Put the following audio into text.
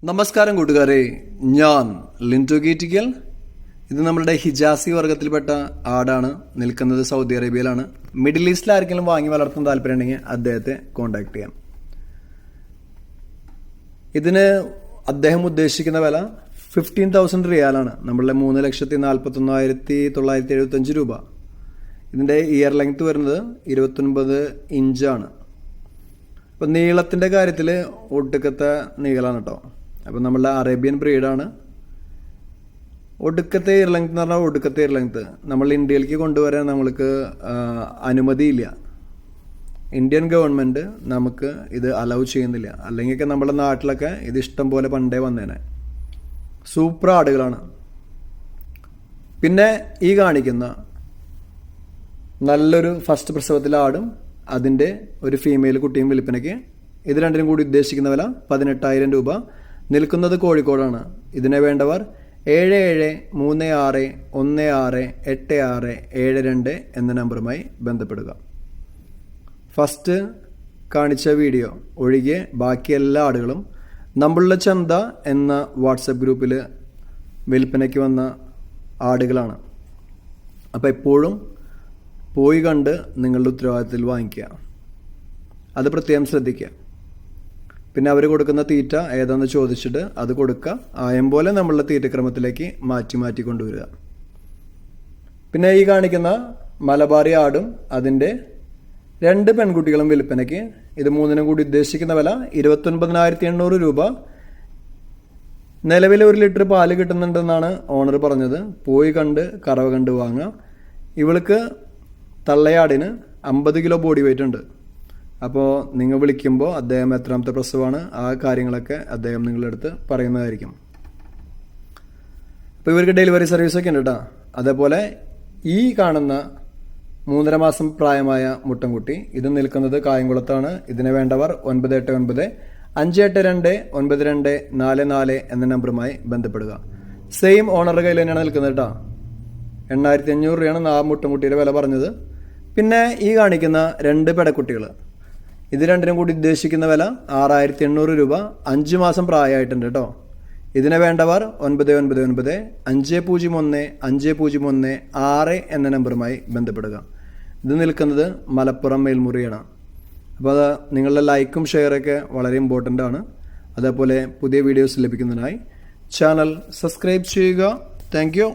നമസ്കാരം കൂട്ടുകാരെ, ഞാൻ ലിൻറ്റോ ഗീറ്റിക്കൽ. ഇത് നമ്മളുടെ ഹിജാസി വർഗത്തിൽപ്പെട്ട ആടാണ്. നിൽക്കുന്നത് സൗദി അറേബ്യയിലാണ്. മിഡിൽ ഈസ്റ്റിൽ ആർക്കെങ്കിലും വാങ്ങി വളർത്താൻ താല്പര്യം ഉണ്ടെങ്കിൽ അദ്ദേഹത്തെ കോൺടാക്ട് ചെയ്യാം. ഇതിന് അദ്ദേഹം ഉദ്ദേശിക്കുന്ന വില 15,000 റിയാലാണ്. നമ്മളുടെ 3,41,975 രൂപ. ഇതിൻ്റെ ഇയർ ലെങ്ത് വരുന്നത് 29 ഇഞ്ചാണ്. അപ്പം നീളത്തിൻ്റെ കാര്യത്തിൽ ഒടുക്കത്തെ നീളമാണ് കേട്ടോ. അപ്പം നമ്മളുടെ അറേബ്യൻ ബ്രീഡാണ്. ഒടുക്കത്തെ ഇയർ ലെങ്ത് എന്ന് പറഞ്ഞാൽ ഒടുക്കത്തെ ഇയർ ലെങ്ത് നമ്മൾ ഇന്ത്യയിലേക്ക് കൊണ്ടുവരാൻ നമ്മൾക്ക് അനുമതിയില്ല. ഇന്ത്യൻ ഗവൺമെൻറ് നമുക്ക് ഇത് അലൗ ചെയ്യുന്നില്ല. അല്ലെങ്കിൽ നമ്മുടെ നാട്ടിലൊക്കെ ഇത് ഇഷ്ടം പോലെ പണ്ടേ വന്നേനെ. സൂപ്പർ ആടുകളാണ്. പിന്നെ ഈ കാണിക്കുന്ന നല്ലൊരു ഫസ്റ്റ് പ്രസവത്തിലെ ആടും അതിൻ്റെ ഒരു ഫീമെയിൽ കുട്ടിയും വിൽപ്പനയ്ക്ക്. ഇത് രണ്ടിനും കൂടി ഉദ്ദേശിക്കുന്ന വില 18,000 രൂപ. നിൽക്കുന്നത് കോഴിക്കോടാണ്. ഇതിനെ വേണ്ടവർ 7736168672 എന്ന നമ്പറുമായി ബന്ധപ്പെടുക. ഫസ്റ്റ് കാണിച്ച വീഡിയോ ഒഴികെ ബാക്കി എല്ലാ ആടുകളും നമ്മളുടെ ചന്ത എന്ന വാട്സപ്പ് ഗ്രൂപ്പിൽ വിൽപ്പനയ്ക്ക് വന്ന ആടുകളാണ്. അപ്പോൾ എപ്പോഴും പോയി കണ്ട് നിങ്ങളുടെ ഉത്തരവാദിത്തത്തിൽ വാങ്ങിക്കുക. അത് പ്രത്യേകം ശ്രദ്ധിക്കുക. പിന്നെ അവർ കൊടുക്കുന്ന തീറ്റ ഏതാണെന്ന് ചോദിച്ചിട്ട് അത് കൊടുക്കുക. ആയം പോലെ നമ്മളുടെ തീറ്റക്രമത്തിലേക്ക് മാറ്റി കൊണ്ടുവരിക. പിന്നെ ഈ കാണിക്കുന്ന മലബാറി ആടും അതിൻ്റെ 2 പെൺകുട്ടികളും വിൽപ്പനയ്ക്ക്. ഇത് 3നും കൂടി ഉദ്ദേശിക്കുന്ന വില 29,800 രൂപ. നിലവിൽ 1 ലിറ്റർ പാല് കിട്ടുന്നുണ്ടെന്നാണ് ഓണർ പറഞ്ഞത്. പോയി കണ്ട് കറവ കണ്ട് വാങ്ങുക. ഇവൾക്ക് തള്ളയാടിന് 50 കിലോ ബോഡി വെയിറ്റ് ഉണ്ട്. അപ്പോൾ നിങ്ങൾ വിളിക്കുമ്പോൾ അദ്ദേഹം എത്രാമത്തെ പ്രസവമാണ് ആ കാര്യങ്ങളൊക്കെ അദ്ദേഹം നിങ്ങളുടെ അടുത്ത് പറയുന്നതായിരിക്കും. അപ്പോൾ ഇവർക്ക് ഡെലിവറി സർവീസൊക്കെ ഉണ്ട് കേട്ടോ. അതേപോലെ ഈ കാണുന്ന 3.5 മാസം പ്രായമായ മുട്ടൻകുട്ടി ഇത് നിൽക്കുന്നത് കായംകുളത്താണ്. ഇതിനെ വേണ്ടവർ 989-582-9244 എന്ന നമ്പറുമായി ബന്ധപ്പെടുക. സെയിം ഓണറുടെ കയ്യിൽ തന്നെയാണ് നിൽക്കുന്നത് കേട്ടോ. 8,500 രൂപയാണ് ആ മുട്ടൻകുട്ടിയുടെ വില പറഞ്ഞത്. പിന്നെ ഈ കാണിക്കുന്ന 2 പെടക്കുട്ടികൾ ഇത് രണ്ടിനും കൂടി ഉദ്ദേശിക്കുന്ന വില 6,800 രൂപ. 5 മാസം പ്രായമായിട്ടുണ്ട് കേട്ടോ. ഇതിനെ വേണ്ടവർ 999-501-501-6 എന്ന നമ്പറുമായി ബന്ധപ്പെടുക. ഇത് നിൽക്കുന്നത് മലപ്പുറം മേൽമുറിയാണ്. അപ്പോൾ അത് നിങ്ങളുടെ ലൈക്കും ഷെയറൊക്കെ വളരെ ഇമ്പോർട്ടൻ്റ് ആണ്. അതേപോലെ പുതിയ വീഡിയോസ് ലഭിക്കുന്നതിനായി ചാനൽ സബ്സ്ക്രൈബ് ചെയ്യുക. Thank you.